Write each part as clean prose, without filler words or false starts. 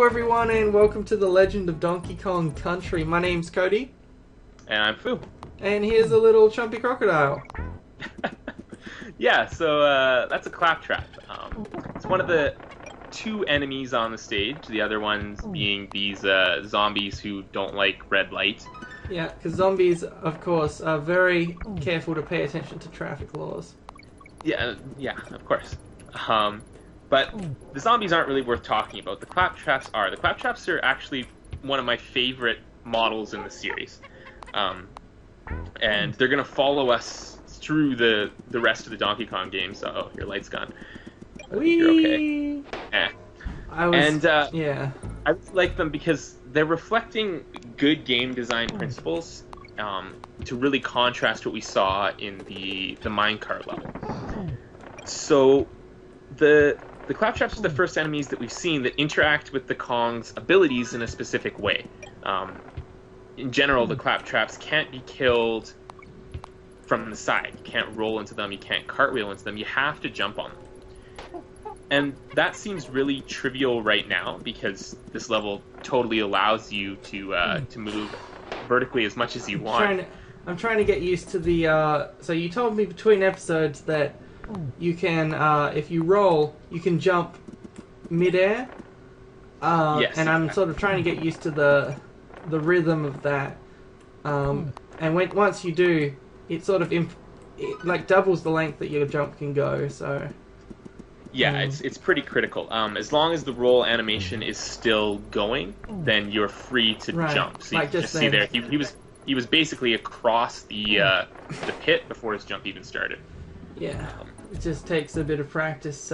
everyone, and welcome to the Legend of Donkey Kong Country. My name's Cody. And I'm Fu. And here's a little chumpy crocodile. Yeah, so that's a claptrap. It's one of the two enemies on the stage, the other ones being these zombies who don't like red light. Yeah, because zombies, of course, are very careful to pay attention to traffic laws. Yeah, of course. But the zombies aren't really worth talking about. The claptraps are. The claptraps are actually one of my favorite models in the series. And they're going to follow us through the rest of the Donkey Kong games. Oh, your light's gone. You're okay. Yeah. I like them because they're reflecting good game design principles to really contrast what we saw in the minecart level. So the claptraps are the first enemies that we've seen that interact with the Kong's abilities in a specific way. In general, the claptraps can't be killed from the side. You can't roll into them, you can't cartwheel into them, you have to jump on them. And that seems really trivial right now because this level totally allows you to move vertically as much as you want. I'm trying to get used to the... So you told me between episodes that you can, if you roll, you can jump mid-air. Yes, and I'm sort of trying to get used to the rhythm of that. And once you do, it sort of it like doubles the length that your jump can go. So yeah, it's pretty critical. As long as the roll animation is still going, then you're free to jump. So you like can just see there, he was basically across the pit before his jump even started. Yeah, it just takes a bit of practice.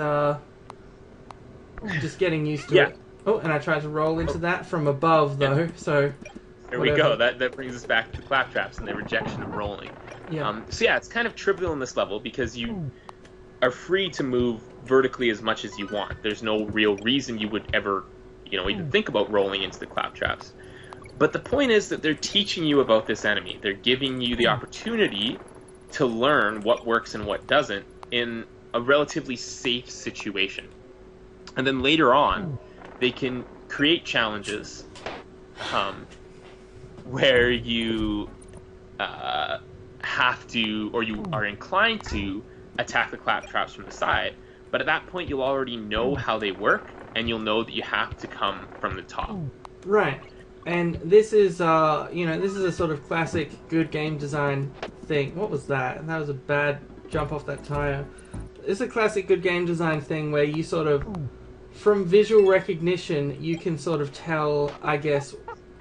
Just getting used to it. Oh, and I tried to roll into that from above though. So there we go. That brings us back to the claptraps and the rejection of rolling. Yeah. So yeah, it's kind of trivial in this level because you are free to move vertically as much as you want. There's no real reason you would ever, even think about rolling into the claptraps. But the point is that they're teaching you about this enemy. They're giving you the opportunity to learn what works and what doesn't in a relatively safe situation. And then later on, they can create challenges where you have to, or you are inclined to, attack the claptraps from the side. But at that point, you'll already know how they work, and you'll know that you have to come from the top. Right. And this is, this is a sort of classic good game design thing. What was that? That was a bad jump off that tire. It's a classic good game design thing where you sort of, from visual recognition, you can sort of tell, I guess,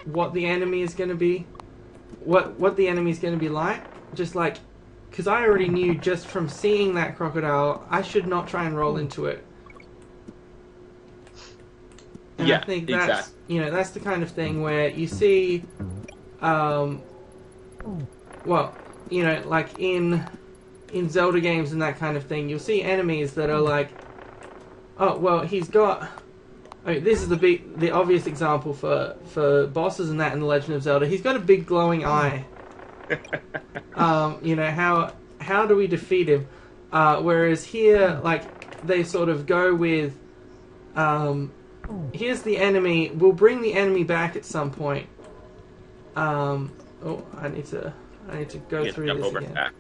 what the enemy is going to be, what the enemy is going to be like. Just like, because I already knew just from seeing that crocodile, I should not try and roll into it. And yeah, I think that's, exactly. That's the kind of thing where you see, like in Zelda games and that kind of thing, you'll see enemies that are like, oh, well, he's got... this is the obvious example for bosses and that in The Legend of Zelda. He's got a big glowing eye. How do we defeat him? Whereas here, like, they sort of go with... here's the enemy. We'll bring the enemy back at some point. I need to go through this again. Back.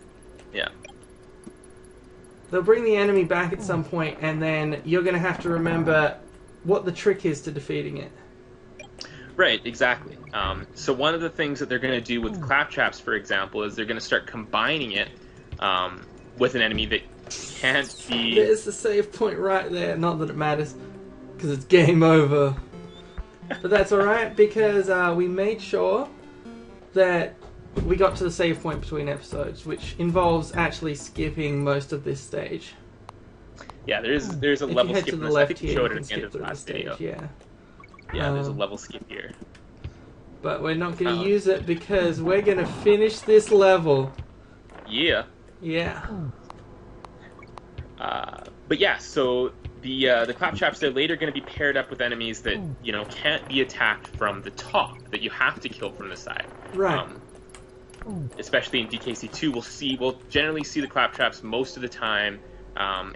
Yeah. They'll bring the enemy back at some point, and then you're going to have to remember what the trick is to defeating it. Right, exactly. So one of the things that they're going to do with claptraps, for example, is they're going to start combining it with an enemy that can't be... There's the save point right there. Not that it matters, because it's game over. But that's alright, because we made sure that we got to the save point between episodes, which involves actually skipping most of this stage. Yeah, there's a if level you head skip. to the I left think here, you showed you it can at the end skip of the through the last stage, video. yeah. Yeah, there's a level skip here. But we're not going to use it because we're going to finish this level. Yeah. Yeah. But yeah, so the claptraps, they're later going to be paired up with enemies that can't be attacked from the top, that you have to kill from the side. Right. Especially in DKC2, we'll generally see the claptraps most of the time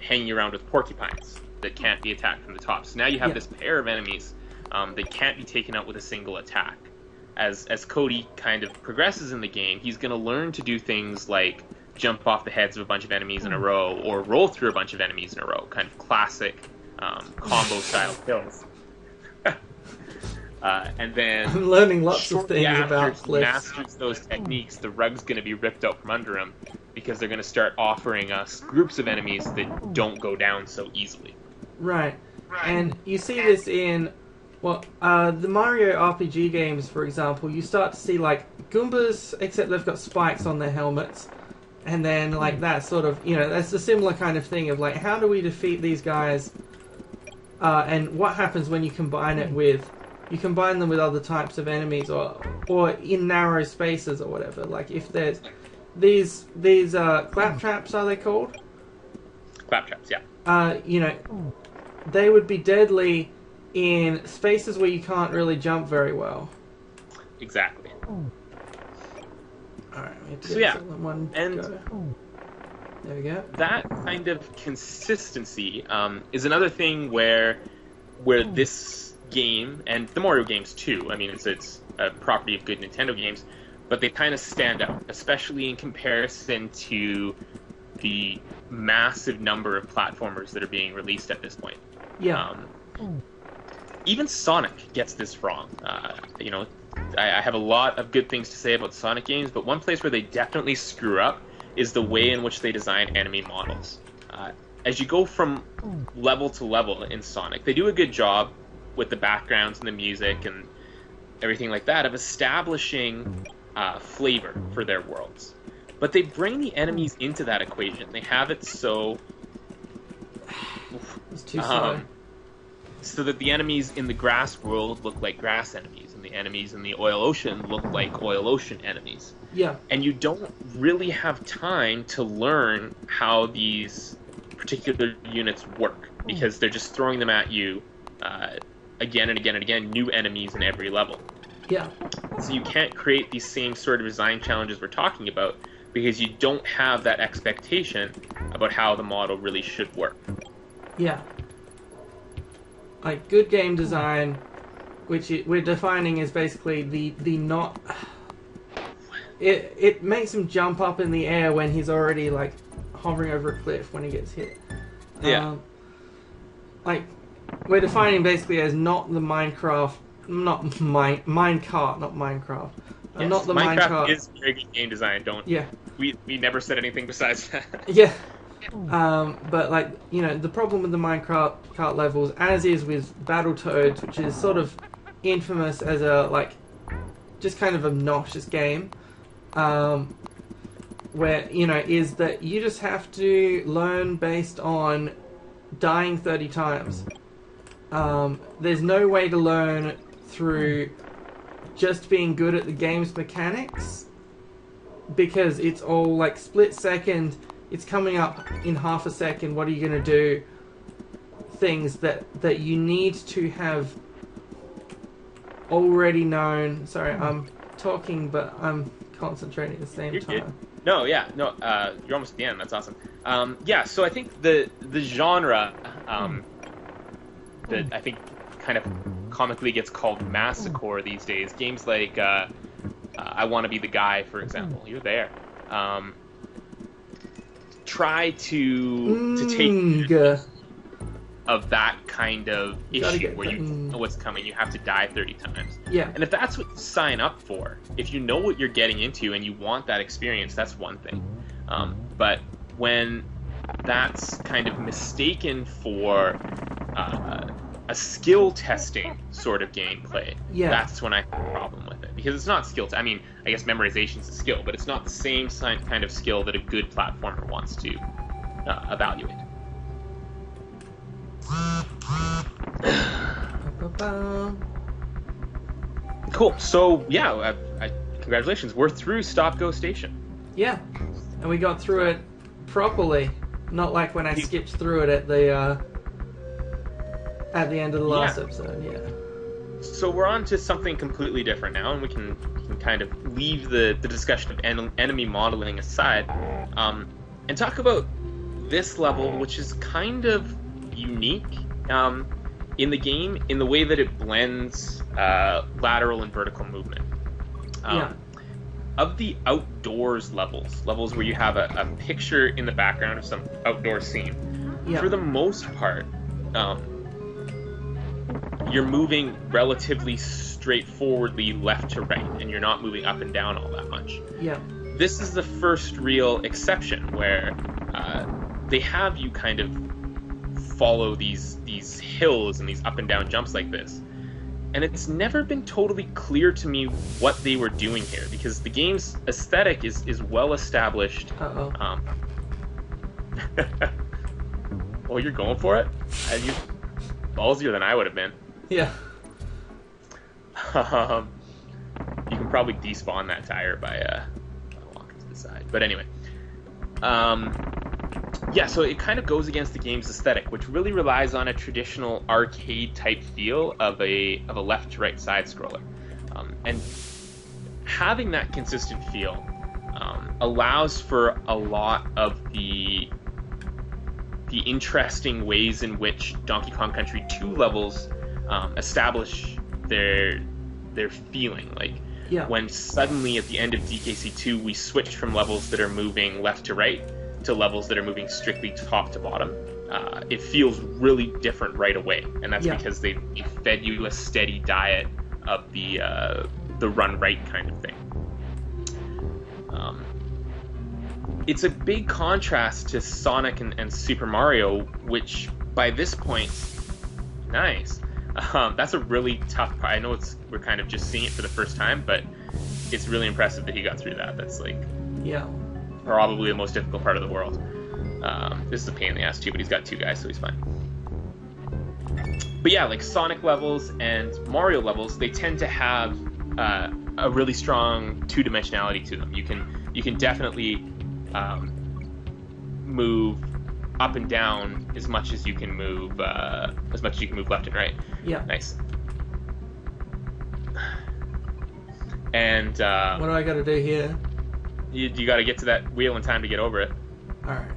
hanging around with porcupines that can't be attacked from the top. So now you have this pair of enemies they can't be taken out with a single attack. As Cody kind of progresses in the game, he's going to learn to do things like jump off the heads of a bunch of enemies in a row, or roll through a bunch of enemies in a row, kind of classic combo-style kills. And then I'm learning lots of things after about he cliffs. masters those techniques, the rug's going to be ripped out from under him, because they're going to start offering us groups of enemies that don't go down so easily. Right. And you see this in, well, the Mario RPG games, for example. You start to see, like, Goombas, except they've got spikes on their helmets. And then, like, that sort of, that's a similar kind of thing of, like, how do we defeat these guys? And what happens when you combine it with... You combine them with other types of enemies, or in narrow spaces or whatever. Like, if there's... These claptraps, are they called? Claptraps, yeah. They would be deadly in spaces where you can't really jump very well. Exactly. Alright, we have to So, get one and go. There we go. that kind of consistency is another thing where this game, and the Mario games too, I mean, it's a property of good Nintendo games, but they kind of stand out, especially in comparison to the massive number of platformers that are being released at this point. Yeah. Even Sonic gets this wrong. I have a lot of good things to say about Sonic games, but one place where they definitely screw up is the way in which they design enemy models. As you go from level to level in Sonic, they do a good job with the backgrounds and the music and everything like that of establishing flavor for their worlds. But they bring the enemies into that equation. They have it so... It's too slow. So that the enemies in the grass world look like grass enemies, and the enemies in the oil ocean look like oil ocean enemies. Yeah. And you don't really have time to learn how these particular units work, because they're just throwing them at you again and again and again, new enemies in every level. Yeah. So you can't create these same sort of design challenges we're talking about, because you don't have that expectation about how the model really should work. Yeah. Like, good game design, which we're defining as basically the not... It makes him jump up in the air when he's already, like, hovering over a cliff when he gets hit. Yeah. We're defining basically as not the Minecraft... Minecart, not Minecraft. Yes, not the Minecraft is very good game design, Yeah. We never said anything besides that. Yeah. But, like, the problem with the Minecraft levels, as is with Battletoads, which is sort of infamous as a, like, just kind of obnoxious game, where, is that you just have to learn based on dying 30 times. There's no way to learn through just being good at the game's mechanics, because it's all, like, split second... It's coming up in half a second. What are you going to do? Things that you need to have already known. Sorry, I'm talking, but I'm concentrating at the same time. Good. No, yeah, no. You're almost at the end. That's awesome. Yeah. So I think the genre that I think kind of comically gets called massacre these days. Games like I Want to Be the Guy, for example. You're there. Try to take of that kind of issue where you know what's coming. You have to die 30 times. Yeah. And if that's what you sign up for, if you know what you're getting into and you want that experience, that's one thing. But when that's kind of mistaken for a skill testing sort of gameplay, that's when I have a problem with it. Because it's not skill. I mean, I guess memorization is a skill, but it's not the same kind of skill that a good platformer wants to evaluate. Cool. So, yeah, congratulations. We're through Stop Go Station. Yeah. And we got through it properly. Not like when I skipped through it at the end of the last episode, So we're on to something completely different now, and we can kind of leave the discussion of enemy modeling aside, and talk about this level, which is kind of unique. in the game in the way that it blends lateral and vertical movement. Yeah. Of the outdoors levels where you have a picture in the background of some outdoor scene, Yeah. for the most part, you're moving relatively straightforwardly left to right, and you're not moving up and down all that much. Yeah. This is the first real exception where they have you kind of follow these hills and these up and down jumps like this. And it's never been totally clear to me what they were doing here, because the game's aesthetic is well established. Uh-oh. Oh, you're going for it? You ballsier than I would have been. Yeah. You can probably despawn that tire by walking to the side. But anyway. Yeah, so it kind of goes against the game's aesthetic, which really relies on a traditional arcade-type feel of a left to right side scroller, and having that consistent feel allows for a lot of the interesting ways in which Donkey Kong Country 2 levels establish their feeling. Like when suddenly at the end of DKC 2 we switch from levels that are moving left to right to levels that are moving strictly top to bottom, it feels really different right away, and that's because they fed you a steady diet of the run right kind of thing. It's a big contrast to Sonic and Super Mario, which by this point, nice. That's a really tough part. I know we're kind of just seeing it for the first time, but it's really impressive that he got through that. That's like probably the most difficult part of the world. This is a pain in the ass too, but he's got 2 guys, so he's fine. But yeah, like Sonic levels and Mario levels, they tend to have a really strong two-dimensionality to them. You can definitely move up and down as much as you can move left and right. Yeah. Nice. And what do I got to do here? You got to get to that wheel in time to get over it. All right.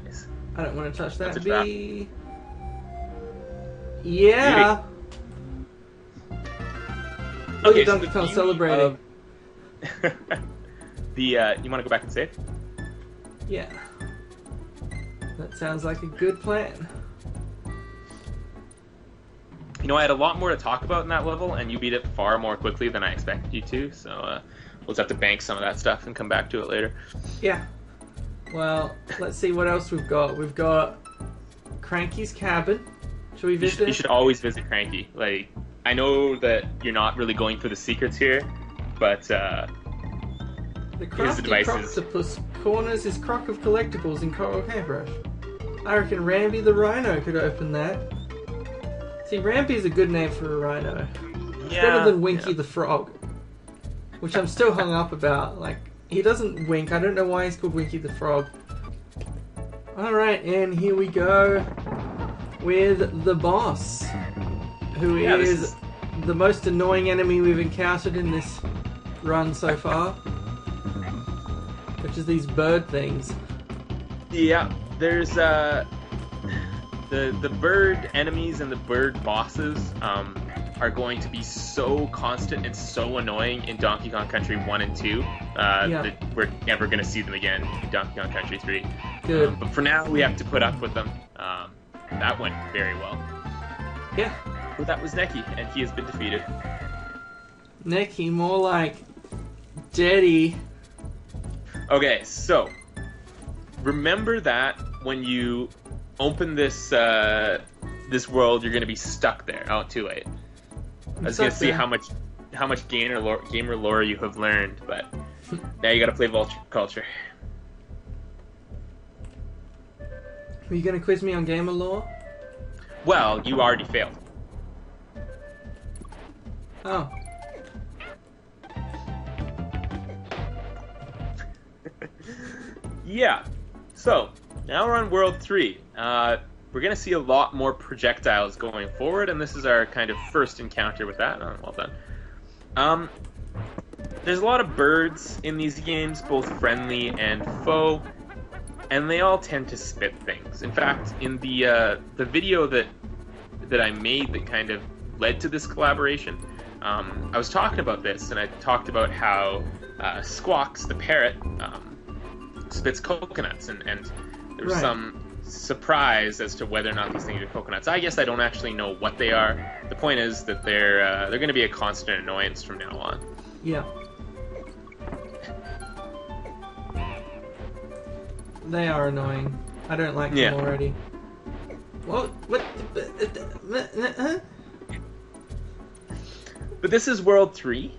Nice. I don't want to touch that. That's a trap. Yeah. Okay, Donkey Kong celebrating. You want to go back and save? Yeah. That sounds like a good plan. You know, I had a lot more to talk about in that level, and you beat it far more quickly than I expected you to, so we'll just have to bank some of that stuff and come back to it later. Yeah. Well, let's see what else we've got. We've got Cranky's Cabin. Should we visit? You should always visit Cranky. Like, I know that you're not really going for the secrets here, but the crafty croctopus corners his crock of collectibles in Coral Hairbrush. I reckon Ramby the Rhino could open that. See, Rampy's a good name for a rhino. Yeah, better than Winky the Frog, which I'm still hung up about. Like, he doesn't wink. I don't know why he's called Winky the Frog. Alright, and here we go with the boss, who is the most annoying enemy we've encountered in this run so far, which is these bird things. Yeah, there's the bird enemies and the bird bosses are going to be so constant and so annoying in Donkey Kong Country 1 and 2 that we're never going to see them again in Donkey Kong Country 3. Good. But for now, we have to put up with them. That went very well. Yeah. But that was Neki, and he has been defeated. Neki, more like Daddy. Okay, so remember that when you open this this world, you're going to be stuck there. Oh, too late. I was going to see how much gamer lore you have learned, but now you got to play Vulture Culture. Are you going to quiz me on gamer lore? Well, you already failed. Oh. Yeah. So, now we're on World 3. We're going to see a lot more projectiles going forward, and this is our kind of first encounter with that. Oh, well done. There's a lot of birds in these games, both friendly and foe. and they all tend to spit things. In fact, in the video that I made that kind of led to this collaboration, I was talking about this, and I talked about how Squawks, the parrot, spits coconuts, and there's Right. some surprise as to whether or not these things are coconuts. I guess I don't actually know what they are. The point is that they're going to be a constant annoyance from now on. Yeah. They are annoying. I don't like Yeah. them already. What? Huh? But this is World 3.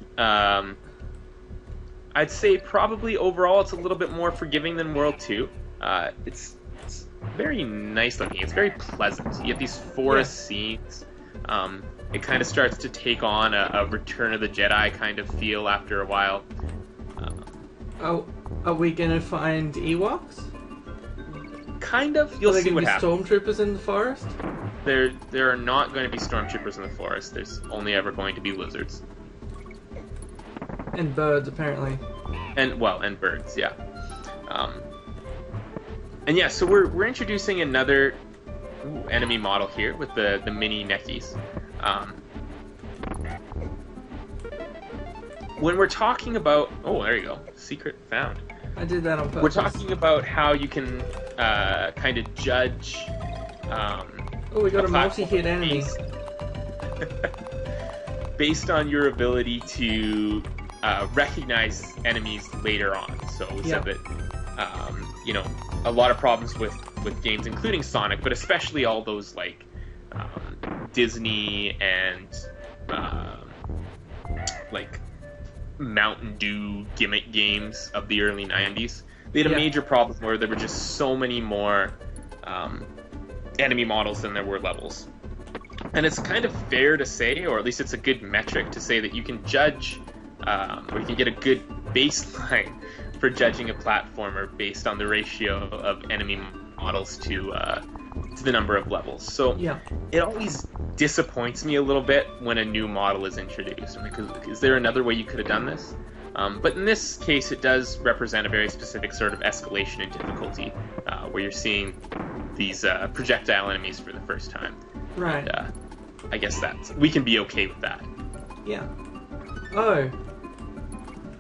I'd say probably overall it's a little bit more forgiving than World 2. It's very nice looking. It's very pleasant. You get these forest scenes. It kind of starts to take on a Return of the Jedi kind of feel after a while. Oh, are we gonna find Ewoks? Kind of. You'll Are there see gonna what be happens. stormtroopers in the forest? There are not going to be stormtroopers in the forest. There's only ever going to be lizards. And birds, apparently. And birds, yeah. And yeah, so we're introducing another enemy model here with the mini neckies. When we're talking about, oh, there you go, secret found. I did that on purpose. We're talking about how you can kind of judge. Oh, we got a platform multi-hit enemy. based on your ability to recognize enemies later on. So we said that a lot of problems with games, including Sonic, but especially all those like Disney and like Mountain Dew gimmick games of the early 90s. They had a major problem where there were just so many more enemy models than there were levels. And it's kind of fair to say, or at least it's a good metric to say, that you can judge, or you can get a good baseline for judging a platformer based on the ratio of enemy models to the number of levels. So it always disappoints me a little bit when a new model is introduced. I'm like, is there another way you could have done this? But in this case, it does represent a very specific sort of escalation in difficulty, where you're seeing these projectile enemies for the first time. Right. And, I guess we can be okay with that. Yeah. Oh.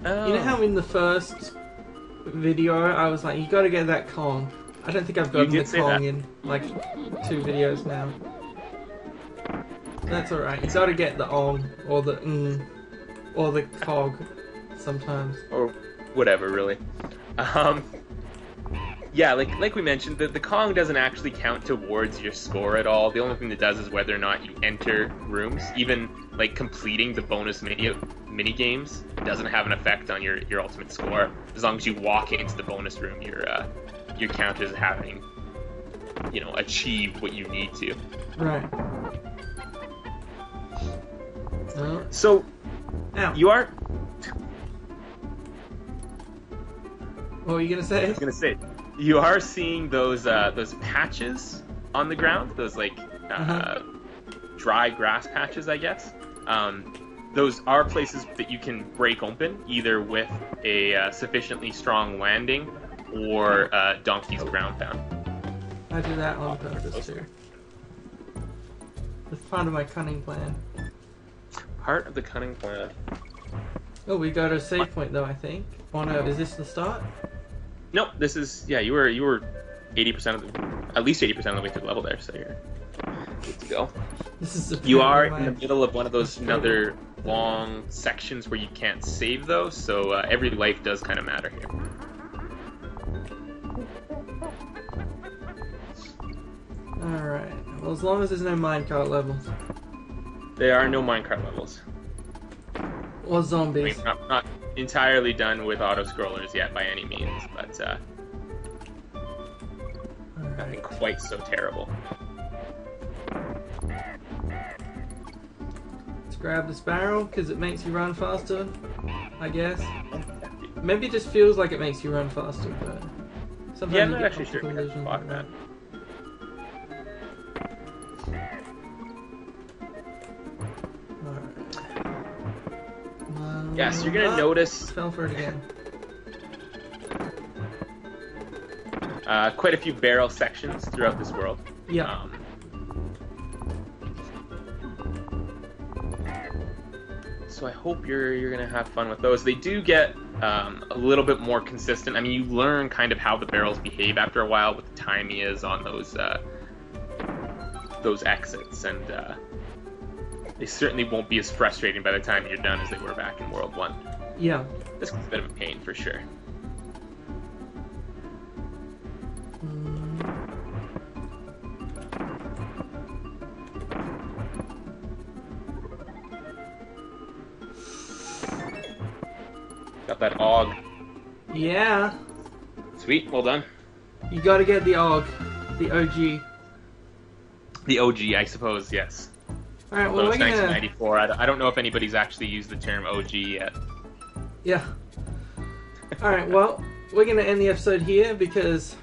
You know how in the first video I was like, you gotta get that Kong. I don't think I've gotten the Kong in like 2 videos now. That's alright. You gotta get the Ong or the or the Cog sometimes. Or whatever, really. Yeah, like we mentioned, the Kong doesn't actually count towards your score at all. The only thing that does is whether or not you enter rooms. Even like completing the bonus mini games doesn't have an effect on your ultimate score. As long as you walk into the bonus room, your count is having achieved what you need to. Right. Oh. So you are. What were you gonna say? I was gonna say, you are seeing those patches on the ground, those like dry grass patches, I guess. Those are places that you can break open, either with a sufficiently strong landing or Donkey's ground pound. I do that on purpose too. It's part of my cunning plan. Part of the cunning plan. Oh, we got a save point though, I think. Oh no, is this the start? Nope, this is you were 80% at least 80% of the way through the level there, so you're good to go. This is you are in the middle of one of those another long sections where you can't save though, so every life does kind of matter here. Alright. Well, as long as there's no minecart levels. There are no minecart levels. Or zombies. I mean, not entirely done with auto-scrollers yet by any means, but nothing quite so terrible. Let's grab this barrel, because it makes you run faster, I guess. Maybe it just feels like it makes you run faster, but sometimes I'm you not get actually sure. optical illusions like that. Yes, you're gonna notice. Fell for it again. quite a few barrel sections throughout this world. Yeah. So I hope you're gonna have fun with those. They do get a little bit more consistent. I mean, you learn kind of how the barrels behave after a while, what the timing is on those exits, and they certainly won't be as frustrating by the time you're done as they were back in World 1. Yeah. This is a bit of a pain for sure. Got that AUG. Yeah. Sweet, well done. You gotta get the AUG. The OG. The OG, I suppose, yes. Alright, well, So we're it's gonna... 1994. I don't know if anybody's actually used the term OG yet. Yeah. Alright, well, we're gonna end the episode here because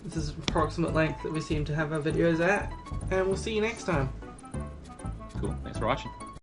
this is approximate length that we seem to have our videos at. And we'll see you next time. Cool, thanks for watching.